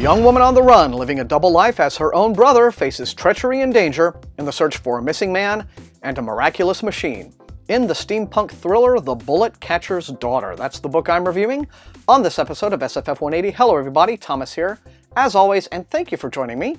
young woman on the run, living a double life as her own brother faces treachery and danger in the search for a missing man and a miraculous machine. In the steampunk thriller, The Bullet Catcher's Daughter. That's the book I'm reviewing on this episode of SFF180. Hello everybody, Thomas here, as always, and thank you for joining me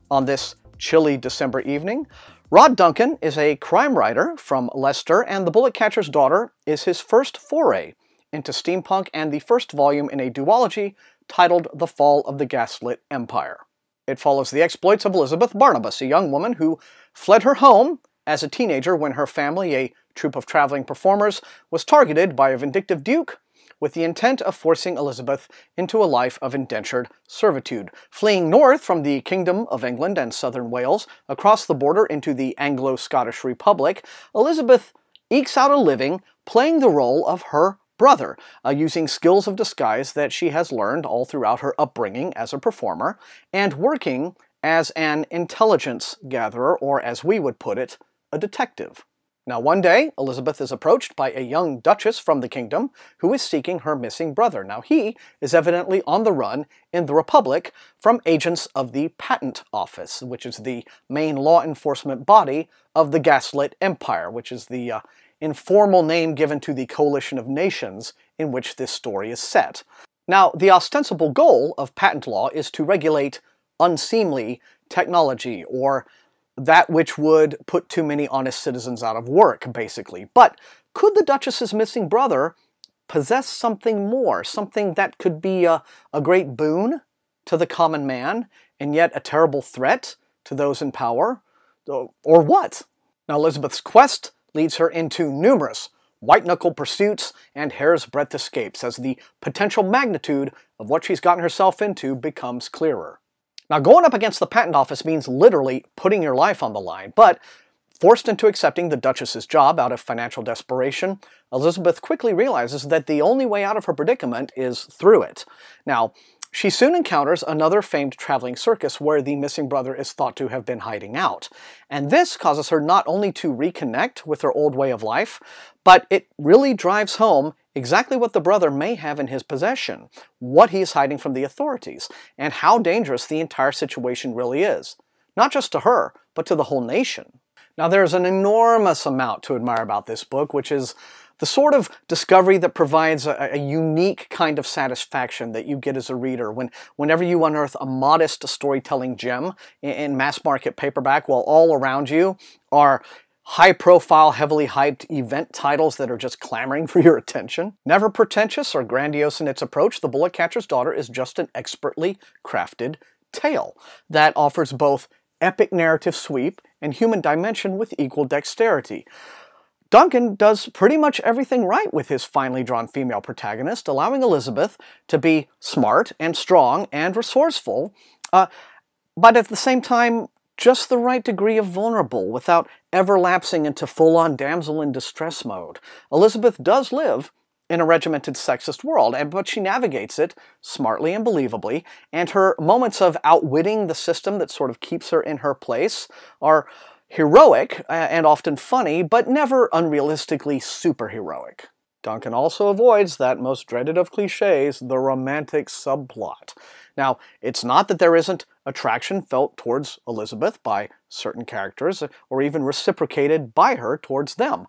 on this chilly December evening. Rod Duncan is a crime writer from Leicester, and The Bullet Catcher's Daughter is his first foray into steampunk and the first volume in a duology titled The Fall of the Gaslit Empire. It follows the exploits of Elizabeth Barnabas, a young woman who fled her home as a teenager when her family, a troupe of traveling performers, was targeted by a vindictive duke with the intent of forcing Elizabeth into a life of indentured servitude. Fleeing north from the Kingdom of England and southern Wales, across the border into the Anglo-Scottish Republic, Elizabeth ekes out a living playing the role of her brother, using skills of disguise that she has learned all throughout her upbringing as a performer, and working as an intelligence gatherer, or as we would put it, a detective. Now one day, Elizabeth is approached by a young duchess from the kingdom who is seeking her missing brother. Now he is evidently on the run in the Republic from agents of the Patent Office, which is the main law enforcement body of the Gaslit Empire, which is the informal name given to the coalition of nations in which this story is set. Now, the ostensible goal of patent law is to regulate unseemly technology, or that which would put too many honest citizens out of work, basically. But could the Duchess's missing brother possess something more, something that could be a great boon to the common man, and yet a terrible threat to those in power? Or what? Now, Elizabeth's quest leads her into numerous white-knuckle pursuits and hair's-breadth escapes as the potential magnitude of what she's gotten herself into becomes clearer. Now, going up against the Patent Office means literally putting your life on the line, but forced into accepting the Duchess's job out of financial desperation, Elizabeth quickly realizes that the only way out of her predicament is through it. Now, she soon encounters another famed traveling circus where the missing brother is thought to have been hiding out. And this causes her not only to reconnect with her old way of life, but it really drives home exactly what the brother may have in his possession, what he is hiding from the authorities, and how dangerous the entire situation really is. Not just to her, but to the whole nation. Now, there's an enormous amount to admire about this book, which is the sort of discovery that provides a unique kind of satisfaction that you get as a reader whenever you unearth a modest storytelling gem in mass-market paperback, while all around you are high-profile, heavily hyped event titles that are just clamoring for your attention. Never pretentious or grandiose in its approach, The Bullet Catcher's Daughter is just an expertly crafted tale that offers both epic narrative sweep and human dimension with equal dexterity. Duncan does pretty much everything right with his finely drawn female protagonist, allowing Elizabeth to be smart and strong and resourceful, but at the same time, just the right degree of vulnerable without ever lapsing into full-on damsel in distress mode. Elizabeth does live in a regimented sexist world, but she navigates it smartly and believably, and her moments of outwitting the system that sort of keeps her in her place are heroic and often funny, but never unrealistically superheroic. Duncan also avoids that most dreaded of cliches, the romantic subplot. Now, it's not that there isn't attraction felt towards Elizabeth by certain characters, or even reciprocated by her towards them.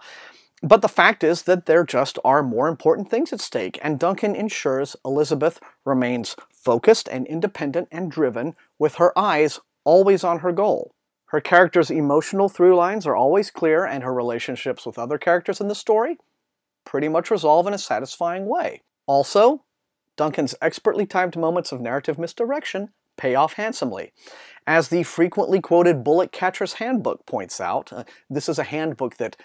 But the fact is that there just are more important things at stake, and Duncan ensures Elizabeth remains focused and independent and driven, with her eyes always on her goal. Her character's emotional through lines are always clear, and her relationships with other characters in the story pretty much resolve in a satisfying way. Also, Duncan's expertly timed moments of narrative misdirection pay off handsomely. As the frequently quoted Bullet Catcher's Handbook points out, this is a handbook that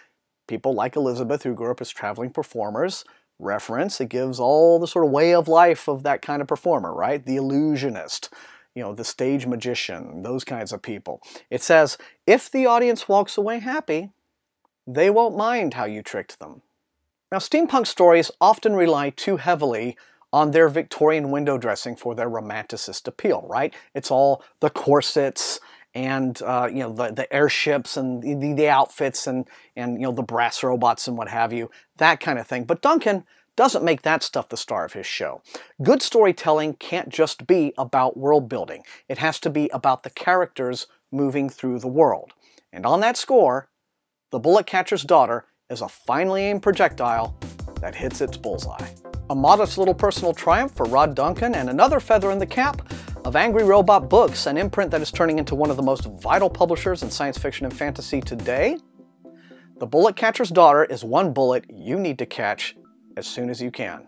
people like Elizabeth, who grew up as traveling performers, reference. It gives all the sort of way of life of that kind of performer, right? The illusionist, the stage magician, those kinds of people. It says, if the audience walks away happy, they won't mind how you tricked them. Now, steampunk stories often rely too heavily on their Victorian window dressing for their romanticist appeal, right? It's all the corsets and the airships and the outfits and the brass robots and what have you, that kind of thing. But Duncan doesn't make that stuff the star of his show. Good storytelling can't just be about world building. It has to be about the characters moving through the world. And on that score, The Bullet Catcher's Daughter is a finely aimed projectile that hits its bullseye. A modest little personal triumph for Rod Duncan, and another feather in the cap of Angry Robot Books, an imprint that is turning into one of the most vital publishers in science fiction and fantasy today. The Bullet Catcher's Daughter is one bullet you need to catch as soon as you can.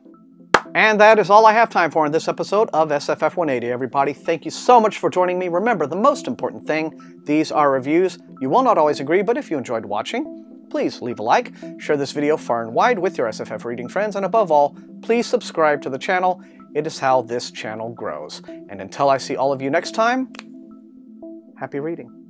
And that is all I have time for in this episode of SFF180, everybody. Thank you so much for joining me. Remember, the most important thing, these are reviews. You will not always agree, but if you enjoyed watching, please leave a like, share this video far and wide with your SFF reading friends, and above all, please subscribe to the channel. It is how this channel grows. And until I see all of you next time, happy reading.